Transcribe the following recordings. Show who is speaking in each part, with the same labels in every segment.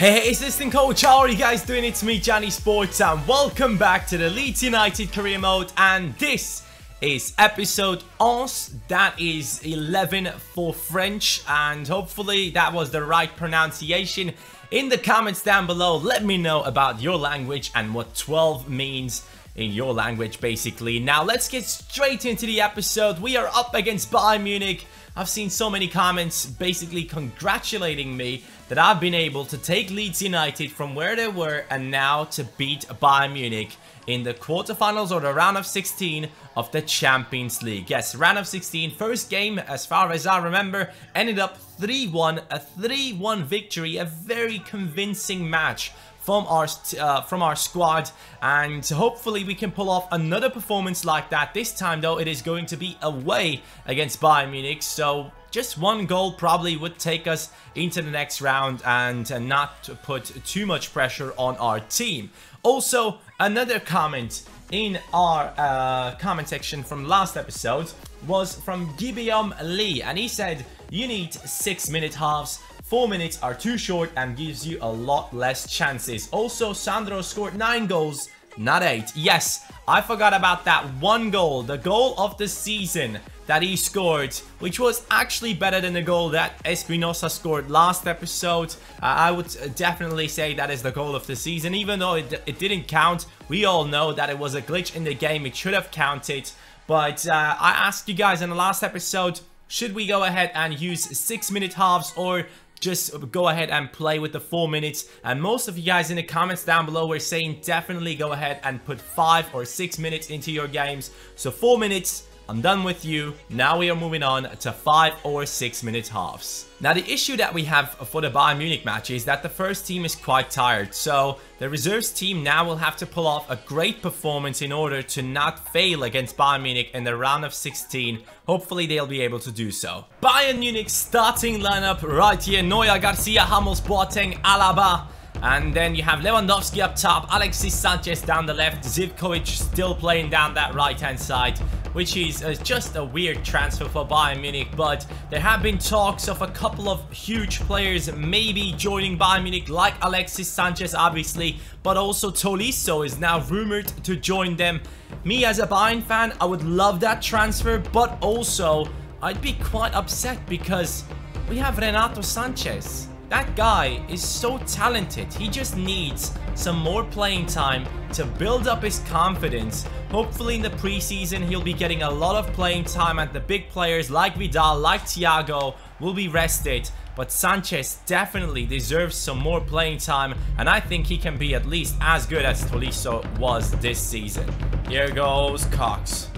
Speaker 1: Hey, assistant coach, how are you guys doing? It's me, Johnny Sports, and welcome back to the Leeds United Career Mode. And this is episode 11, that is 11 for French, and hopefully that was the right pronunciation. In the comments down below, let me know about your language and what 12 means in your language, basically. Now, let's get straight into the episode. We are up against Bayern Munich. I've seen so many comments basically congratulating me that I've been able to take Leeds United from where they were and now to beat Bayern Munich in the quarterfinals or the round of 16 of the Champions League. Yes, round of 16, first game, as far as I remember, ended up 3-1, a 3-1 victory, a very convincing match from our squad, and hopefully we can pull off another performance like that. This time though, it is going to be away against Bayern Munich, so just one goal probably would take us into the next round and not put too much pressure on our team. Also, another comment in our comment section from last episode was from Gibeon Lee, and he said you need 6-minute halves. 4 minutes are too short and gives you a lot less chances. Also, Sandro scored 9 goals, not 8. Yes, I forgot about that one goal, the goal of the season that he scored, which was actually better than the goal that Espinosa scored last episode. I would definitely say that is the goal of the season, even though it didn't count. We all know that it was a glitch in the game. It should have counted. But I asked you guys in the last episode, should we go ahead and use 6-minute halves or just go ahead and play with the 4 minutes? And most of you guys in the comments down below were saying definitely go ahead and put 5 or 6 minutes into your games. So 4 minutes, I'm done with you. Now we are moving on to 5 or 6 minute halves. Now the issue that we have for the Bayern Munich match is that the first team is quite tired. So the reserves team now will have to pull off a great performance in order to not fail against Bayern Munich in the round of 16. Hopefully they'll be able to do so. Bayern Munich starting lineup right here. Neuer, Garcia, Hummels, Boateng, Alaba. And then you have Lewandowski up top, Alexis Sanchez down the left, Zivkovic still playing down that right-hand side, which is just a weird transfer for Bayern Munich. But there have been talks of a couple of huge players maybe joining Bayern Munich, like Alexis Sanchez, obviously, but also Tolisso is now rumored to join them. Me, as a Bayern fan, I would love that transfer, but also I'd be quite upset because we have Renato Sanchez. That guy is so talented. He just needs some more playing time to build up his confidence. Hopefully in the preseason he'll be getting a lot of playing time, and the big players like Vidal, like Thiago will be rested. But Sanchez definitely deserves some more playing time, and I think he can be at least as good as Tolisso was this season. Here goes Cox.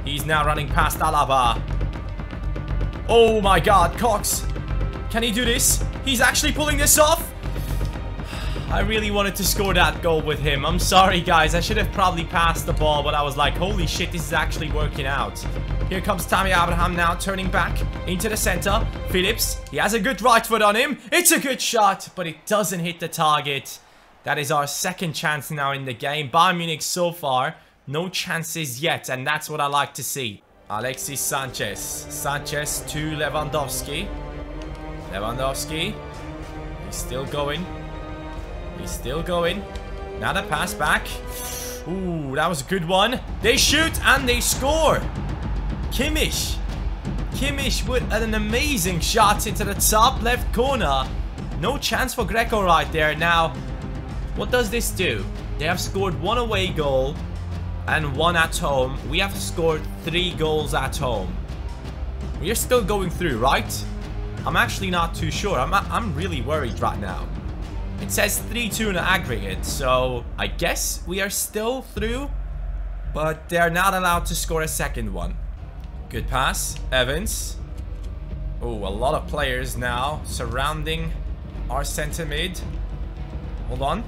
Speaker 1: He's now running past Alaba. Oh my god, Cox. Can he do this? He's actually pulling this off. I really wanted to score that goal with him. I'm sorry, guys. I should have probably passed the ball, but I was like, holy shit, this is actually working out. Here comes Tammy Abraham now, turning back into the center. Phillips, he has a good right foot on him. It's a good shot, but it doesn't hit the target. That is our second chance now in the game. Bayern Munich so far, no chances yet, and that's what I like to see. Alexis Sanchez. Sanchez to Lewandowski. Lewandowski, he's still going. He's still going. Now the pass back. Ooh, that was a good one. They shoot and they score. Kimmich. Kimmich with an amazing shot into the top left corner. No chance for Greco right there. Now, what does this do? They have scored 1 away goal and 1 at home. We have scored 3 goals at home. We are still going through, right? I'm actually not too sure. I'm really worried right now. It says 3-2 in the aggregate, so I guess we are still through, but they're not allowed to score a second one. Good pass, Evans. Oh, a lot of players now surrounding our center mid. Hold on.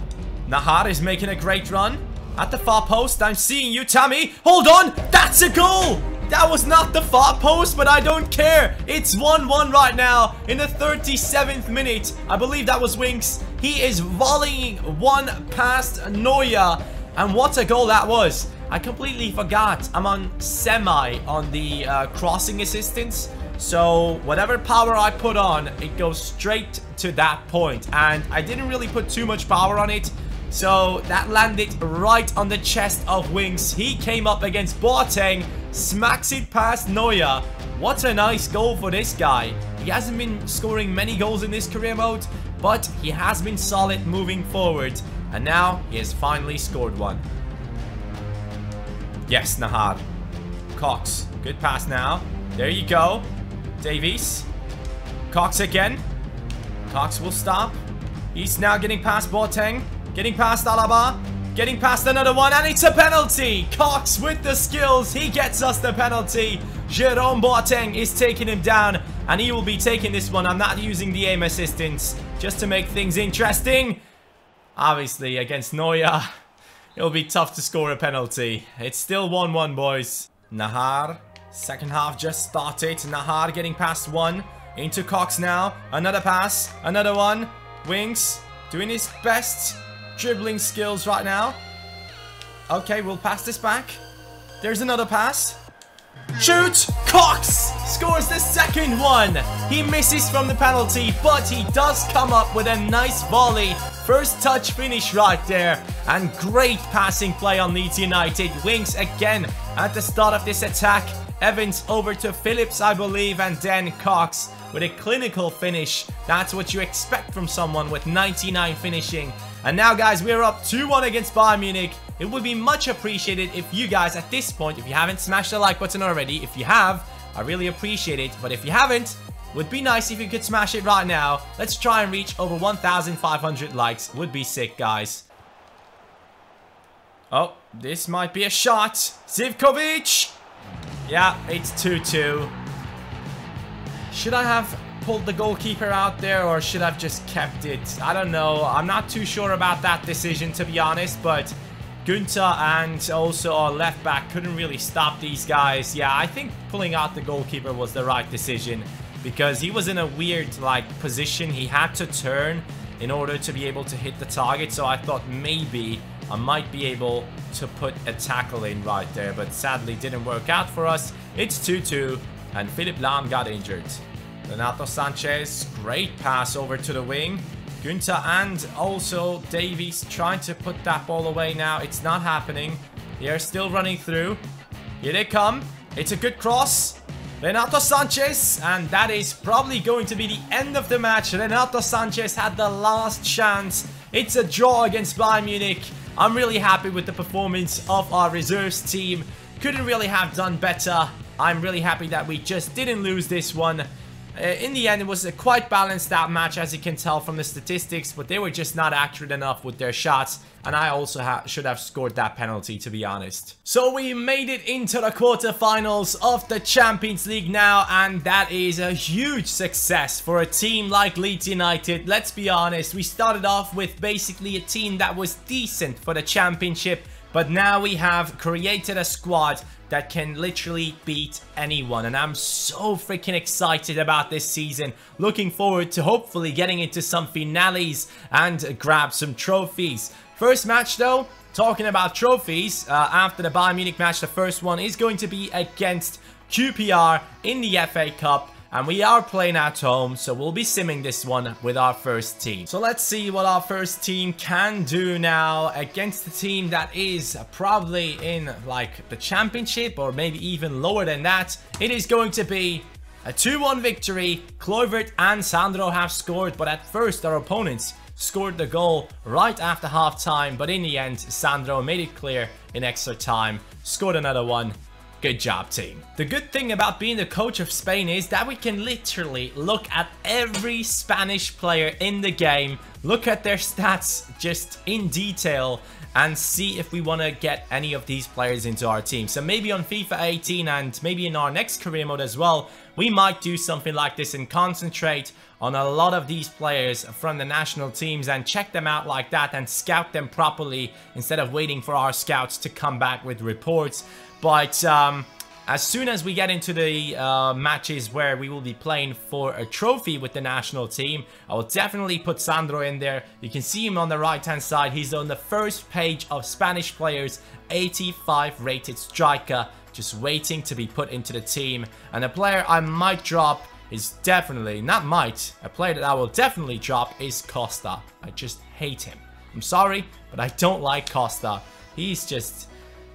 Speaker 1: Nahar is making a great run at the far post. I'm seeing you, Tammy. Hold on, that's a goal. That was not the far post, but I don't care. It's 1-1 right now in the 37th minute. I believe that was Winks. He is volleying one past Neuer. And what a goal that was. I completely forgot. I'm on semi on the crossing assistance. So whatever power I put on, it goes straight to that point. And I didn't really put too much power on it. So that landed right on the chest of Wings. He came up against Boateng, smacks it past Neuer. What a nice goal for this guy. He hasn't been scoring many goals in this career mode, but he has been solid moving forward. And now he has finally scored one. Yes, Nahar. Cox. Good pass now. There you go. Davies. Cox again. Cox will stop. He's now getting past Boateng. Getting past Alaba. Getting past another one. And it's a penalty. Cox with the skills. He gets us the penalty. Jerome Boateng is taking him down. And he will be taking this one. I'm not using the aim assistance. Just to make things interesting. Obviously, against Neuer, it'll be tough to score a penalty. It's still 1-1, boys. Nahar. Second half just started. Nahar getting past one. Into Cox now. Another pass. Another one. Wings. Doing his best dribbling skills right now. Okay, we'll pass this back. There's another pass. Shoot! Cox scores the second one. He misses from the penalty, but he does come up with a nice volley. First touch finish right there. And great passing play on Leeds United. Wings again at the start of this attack. Evans over to Phillips, I believe, and then Cox with a clinical finish. That's what you expect from someone with 99 finishing. And now, guys, we're up 2-1 against Bayern Munich. It would be much appreciated if you guys, at this point, if you haven't smashed the like button already, if you have, I really appreciate it. But if you haven't, would be nice if you could smash it right now. Let's try and reach over 1,500 likes. Would be sick, guys. Oh, this might be a shot. Zivkovic. Yeah, it's 2-2. Should I have pulled the goalkeeper out there, or should I have just kept it? I don't know. I'm not too sure about that decision, to be honest, but Günther and also our left back couldn't really stop these guys. Yeah, I think pulling out the goalkeeper was the right decision, because he was in a weird position. He had to turn in order to be able to hit the target, so I thought maybe I might be able to put a tackle in right there, but sadly didn't work out for us. It's 2-2 and Philipp Lahm got injured. Renato Sanchez, great pass over to the wing. Günther and also Davies trying to put that ball away now. It's not happening. They're still running through. Here they come. It's a good cross. Renato Sanchez, and that is probably going to be the end of the match. Renato Sanchez had the last chance. It's a draw against Bayern Munich. I'm really happy with the performance of our reserves team. Couldn't really have done better. I'm really happy that we just didn't lose this one. In the end, it was a quite balanced out match, as you can tell from the statistics, but they were just not accurate enough with their shots, and I also should have scored that penalty, to be honest. So we made it into the quarterfinals of the Champions League now, and that is a huge success for a team like Leeds United. Let's be honest, we started off with basically a team that was decent for the championship, but now we have created a squad that can literally beat anyone, and I'm so freaking excited about this season. Looking forward to hopefully getting into some finales and grab some trophies. First match though, talking about trophies, after the Bayern Munich match, the first one is going to be against QPR in the FA Cup. And we are playing at home, so we'll be simming this one with our first team. So let's see what our first team can do now against a team that is probably in like the championship or maybe even lower than that. It is going to be a 2-1 victory. Kluivert and Sandro have scored, but at first our opponents scored the goal right after half-time. But in the end, Sandro made it clear in extra time, scored another one. Good job, team. The good thing about being the coach of Spain is that we can literally look at every Spanish player in the game, look at their stats just in detail, and see if we want to get any of these players into our team. So maybe on FIFA 18 and maybe in our next career mode as well, we might do something like this and concentrate on a lot of these players from the national teams and check them out like that and scout them properly instead of waiting for our scouts to come back with reports. But as soon as we get into the matches where we will be playing for a trophy with the national team, I will definitely put Sandro in there. You can see him on the right hand side. He's on the first page of Spanish players, 85 rated striker. just waiting to be put into the team. And a player I might drop is definitely, not might, a player that I will definitely drop is Costa. I just hate him. I'm sorry, but I don't like Costa. He's just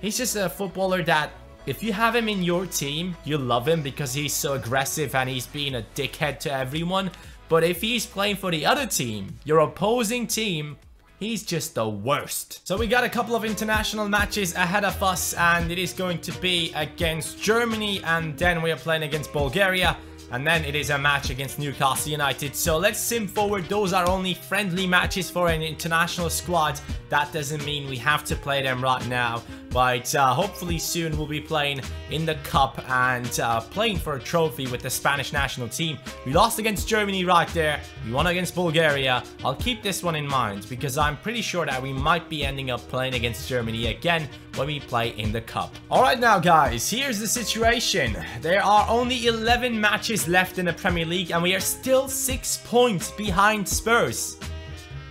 Speaker 1: a footballer that if you have him in your team, you love him because he's so aggressive and he's being a dickhead to everyone. But if he's playing for the other team, your opposing team, he's just the worst. So we got a couple of international matches ahead of us, and it is going to be against Germany, and then we are playing against Bulgaria. And then it is a match against Newcastle United. So let's sim forward. Those are only friendly matches for an international squad. That doesn't mean we have to play them right now. But hopefully soon we'll be playing in the cup and playing for a trophy with the Spanish national team. We lost against Germany right there. We won against Bulgaria. I'll keep this one in mind because I'm pretty sure that we might be ending up playing against Germany again when we play in the cup. Alright now guys, here's the situation. There are only 11 matches left in the Premier League and we are still 6 points behind Spurs.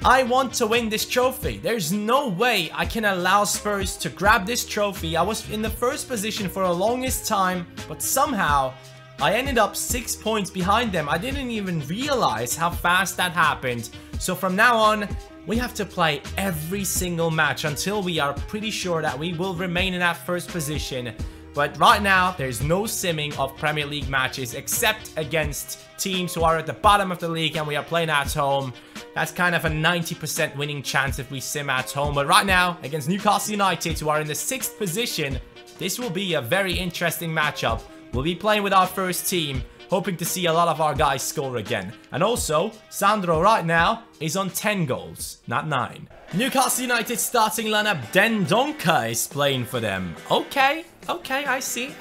Speaker 1: I want to win this trophy. There's no way I can allow Spurs to grab this trophy. I was in the first position for the longest time, but somehow I ended up 6 points behind them. I didn't even realize how fast that happened. So from now on, we have to play every single match until we are pretty sure that we will remain in that first position. But right now, there's no simming of Premier League matches except against teams who are at the bottom of the league and we are playing at home. That's kind of a 90% winning chance if we sim at home. But right now, against Newcastle United, who are in the 6th position, this will be a very interesting matchup. We'll be playing with our first team, hoping to see a lot of our guys score again. And also, Sandro right now is on 10 goals, not 9. Newcastle United starting lineup, Dendonka is playing for them. Okay, I see.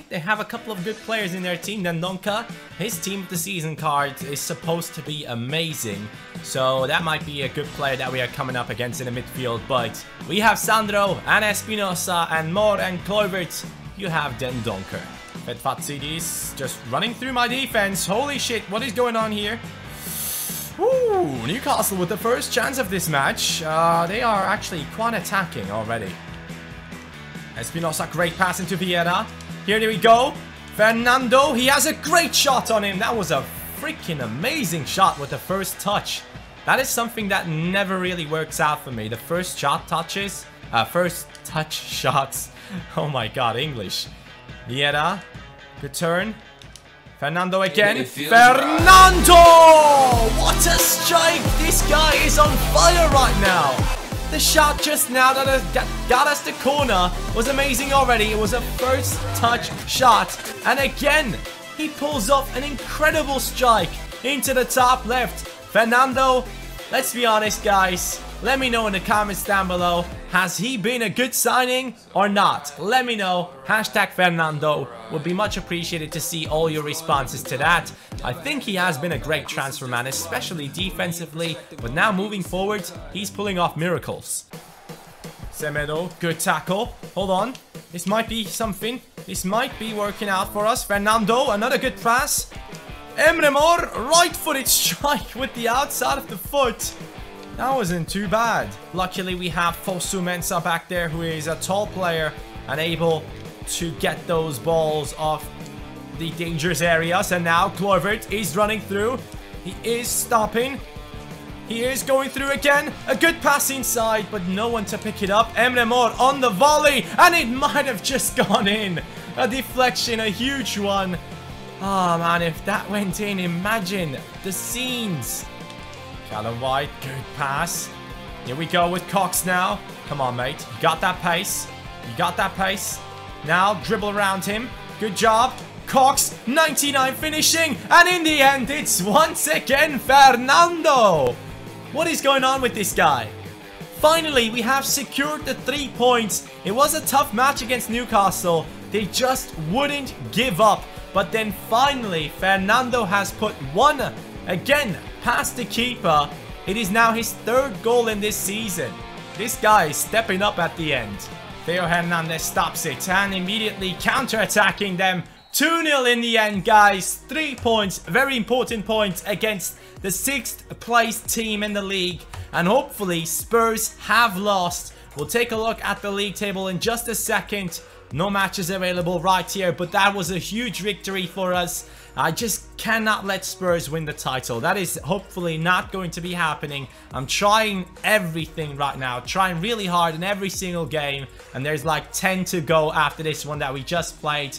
Speaker 1: They have a couple of good players in their team. Dendonka, his team with the season card is supposed to be amazing. So that might be a good player that we are coming up against in the midfield. But we have Sandro and Espinosa and Moore and Kluivert. You have Dendonka. Fedfatsidis just running through my defense. Holy shit, what is going on here? Ooh, Newcastle with the first chance of this match. They are actually quite attacking already. Espinosa, great pass into Vieira. Here we go. Fernando, he has a great shot on him. That was a freaking amazing shot with the first touch. That is something that never really works out for me. The first touch shots. Oh my god, English. Vieira, good turn. Fernando again. Fernando! What a strike! This guy is on fire right now. The shot just now that got us the corner was amazing already. It was a first touch shot. And again, he pulls off an incredible strike into the top left. Fernando, let's be honest guys. Let me know in the comments down below. Has he been a good signing or not? Let me know. Hashtag Fernando. Would be much appreciated to see all your responses to that. I think he has been a great transfer man, especially defensively. But now moving forward, he's pulling off miracles. Semedo, good tackle. Hold on. This might be something. This might be working out for us. Fernando, another good pass. Emre, right-footed strike with the outside of the foot. That wasn't too bad. Luckily, we have Fosu Mensah back there, who is a tall player and able to get those balls off the dangerous areas. And now Kluivert is running through. He is stopping. He is going through again. A good pass inside, but no one to pick it up. Emre on the volley, and it might have just gone in. A deflection, a huge one. Oh man, if that went in, imagine the scenes. Callum White, good pass. Here we go with Cox now. Come on, mate. You got that pace. You got that pace. Now, dribble around him. Good job. Cox, 99 finishing. And in the end, it's once again Fernando. What is going on with this guy? Finally, we have secured the 3 points. It was a tough match against Newcastle. They just wouldn't give up. But then finally, Fernando has put one again past the keeper. It is now his 3rd goal in this season. This guy is stepping up at the end. Theo Hernandez stops it and immediately counter-attacking them. 2-0 in the end, guys. 3 points, very important points against the 6th place team in the league. And hopefully Spurs have lost. We'll take a look at the league table in just a second. No matches available right here, but that was a huge victory for us. I just cannot let Spurs win the title. That is hopefully not going to be happening. I'm trying everything right now, trying really hard in every single game, and there's like 10 to go after this one that we just played.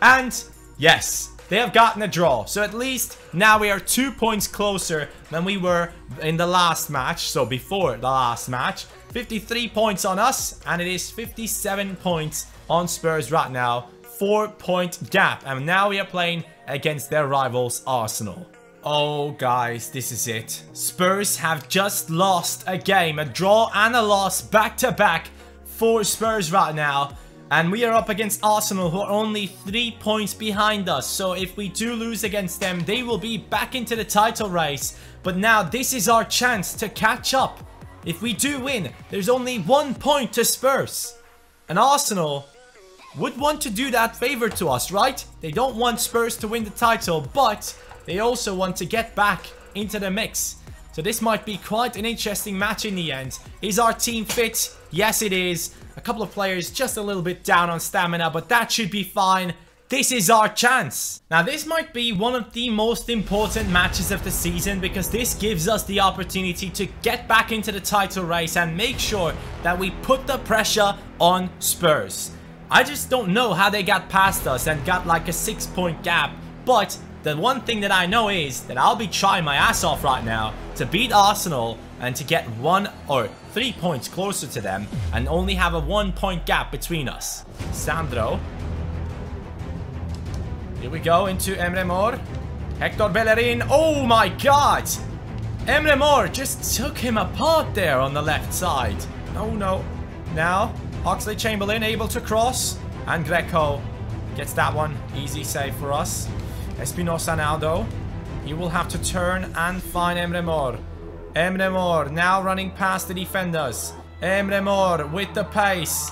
Speaker 1: And yes, they have gotten a draw. So at least now we are 2 points closer than we were in the last match. So before the last match, 53 points on us, and it is 57 points on Spurs right now. 4-point gap, and now we are playing against their rivals Arsenal. Oh guys, this is it. Spurs have just lost a game, a draw and a loss back to back for Spurs right now, and we are up against Arsenal, who are only 3 points behind us. So if we do lose against them, they will be back into the title race. But now this is our chance to catch up. If we do win, there's only 1 point to Spurs, and Arsenal would want to do that favor to us, right? They don't want Spurs to win the title, but they also want to get back into the mix. So this might be quite an interesting match in the end. Is our team fit? Yes, it is. A couple of players just a little bit down on stamina, but that should be fine. This is our chance. Now, this might be one of the most important matches of the season, because this gives us the opportunity to get back into the title race and make sure that we put the pressure on Spurs. I just don't know how they got past us and got like a 6-point gap. But the one thing that I know is that I'll be trying my ass off right now to beat Arsenal and to get 1 or 3 points closer to them and only have a 1-point gap between us. Sandro. Here we go into Emre Mor. Hector Bellerin. Oh my god! Emre Mor just took him apart there on the left side. No. Now Oxlade-Chamberlain able to cross, and Greco gets that one. Easy save for us. Espinosa now though. He will have to turn and find Emre Mor. Emre Mor now running past the defenders. Emre Mor with the pace.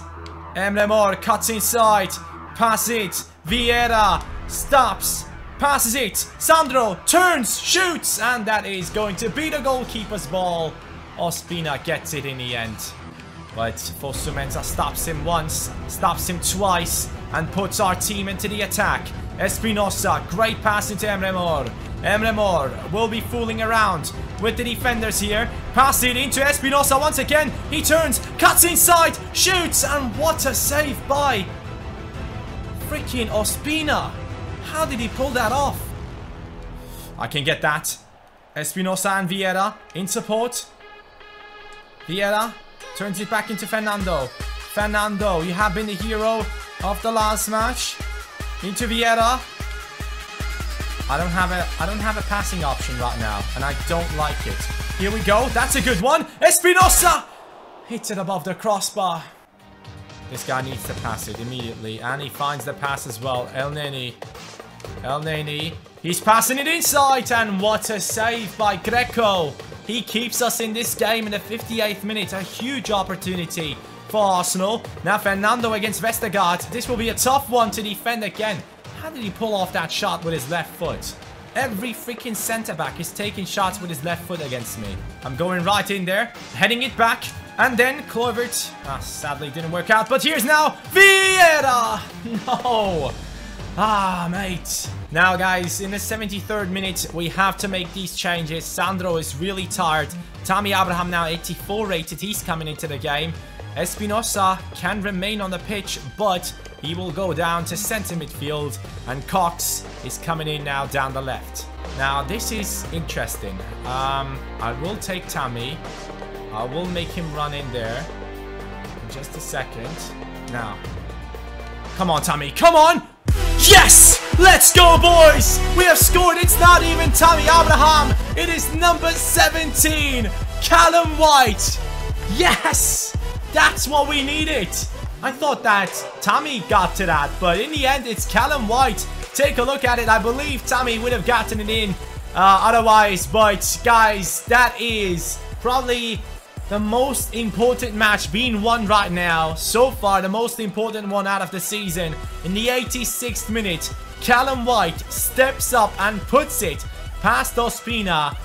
Speaker 1: Emre Mor cuts inside. Pass it. Vieira stops. Passes it. Sandro turns, shoots, and that is going to be the goalkeeper's ball. Ospina gets it in the end. But Fosu-Mensah stops him once, stops him twice, and puts our team into the attack. Espinosa, great pass into Emre Mor. Emre Mor will be fooling around with the defenders here. Pass it into Espinosa once again. He turns, cuts inside, shoots, and what a save by freaking Ospina. How did he pull that off? I can get that. Espinosa and Vieira in support. Vieira turns it back into Fernando. Fernando, you have been the hero of the last match. Into Vieira. I don't have a passing option right now, and I don't like it. Here we go. That's a good one. Espinosa hits it above the crossbar. This guy needs to pass it immediately, and he finds the pass as well. El Neni. He's passing it inside, and what a save by Greco. He keeps us in this game in the 58th minute. A huge opportunity for Arsenal. Now Fernando against Vestergaard. This will be a tough one to defend again. How did he pull off that shot with his left foot? Every freaking centre-back is taking shots with his left foot against me. I'm going right in there, heading it back. And then Kluivert. Sadly didn't work out. But here's now Vieira. No. Mate. Now, guys, in the 73rd minute, we have to make these changes. Sandro is really tired. Tammy Abraham now 84 rated. He's coming into the game. Espinosa can remain on the pitch, but he will go down to centre midfield. And Cox is coming in now down the left. Now, this is interesting. I will take Tammy. I will make him run in there. In just a second. Now. Come on, Tammy. Come on! Yes! Let's go, boys! We have scored. It's not even Tammy Abraham. It is number 17. Callum White. Yes! That's what we needed. I thought that Tammy got to that, but in the end, it's Callum White. Take a look at it. I believe Tammy would have gotten it in otherwise. But, guys, that is probably the most important match being won right now. So far, the most important one out of the season. In the 86th minute, Callum White steps up and puts it past Ospina.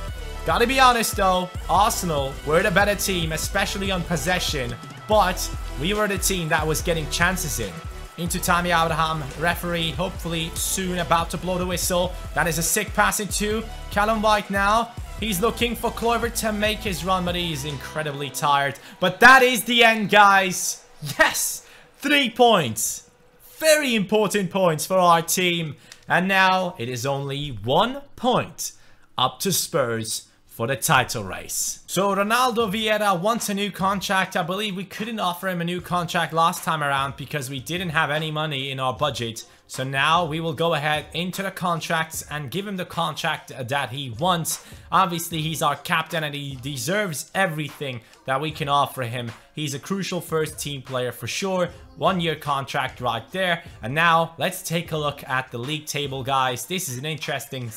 Speaker 1: Gotta be honest though, Arsenal were the better team, especially on possession. But we were the team that was getting chances in. into Tammy Abraham. Referee hopefully soon about to blow the whistle. That is a sick pass into Callum White now. He's looking for Kluivert to make his run, but he's incredibly tired. But that is the end, guys. Yes! 3 points. Very important points for our team. And now it is only 1 point up to Spurs for the title race. So Ronaldo Vieira wants a new contract. I believe we couldn't offer him a new contract last time around because we didn't have any money in our budget. So now we will go ahead into the contracts and give him the contract that he wants. Obviously, he's our captain and he deserves everything that we can offer him. He's a crucial first team player for sure. 1-year contract right there. And now let's take a look at the league table, guys. This is an interesting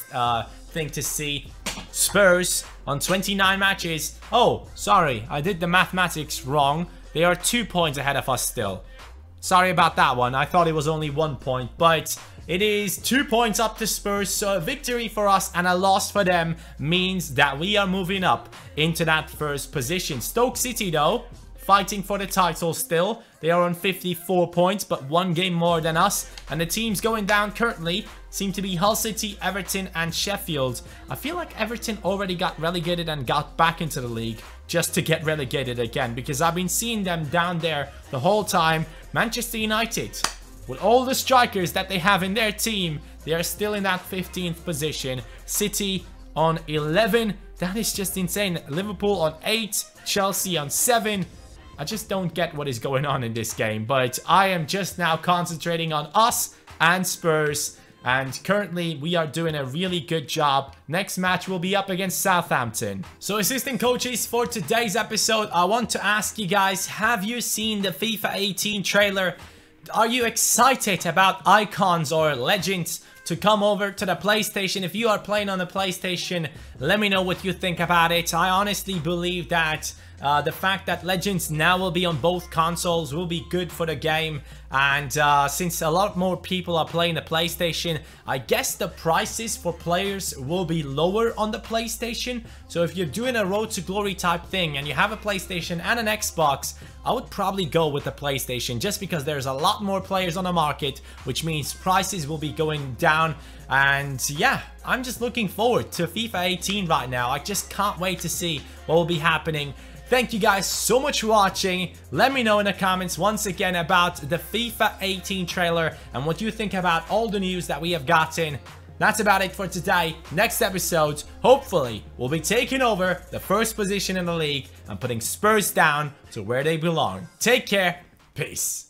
Speaker 1: thing to see. Spurs on 29 matches. Oh, sorry, I did the mathematics wrong. They are 2 points ahead of us still. Sorry about that one. I thought it was only 1 point, but it is 2 points up to Spurs. So a victory for us and a loss for them means that we are moving up into that first position. Stoke City, though, fighting for the title still. They are on 54 points, but 1 game more than us. And the teams going down currently seem to be Hull City, Everton, and Sheffield. I feel like Everton already got relegated and got back into the league just to get relegated again, because I've been seeing them down there the whole time. Manchester United, with all the strikers that they have in their team, they are still in that 15th position. City on 11. That is just insane. Liverpool on 8. Chelsea on 7. I just don't get what is going on in this game, but I am just now concentrating on us and Spurs. And currently, we are doing a really good job. Next match will be up against Southampton. So, assistant coaches, for today's episode, I want to ask you guys, have you seen the FIFA 18 trailer? Are you excited about icons or legends to come over to the PlayStation? If you are playing on the PlayStation, let me know what you think about it. I honestly believe that the fact that legends now will be on both consoles will be good for the game. And since a lot more people are playing the PlayStation, I guess the prices for players will be lower on the PlayStation. So if you're doing a Road to Glory type thing and you have a PlayStation and an Xbox, I would probably go with the PlayStation just because there's a lot more players on the market, which means prices will be going down. And yeah, I'm just looking forward to FIFA 18 right now. I just can't wait to see what will be happening. Thank you guys so much for watching. Let me know in the comments once again about the FIFA 18 trailer and what you think about all the news that we have gotten. That's about it for today. Next episode, hopefully, we'll be taking over the first position in the league and putting Spurs down to where they belong. Take care. Peace.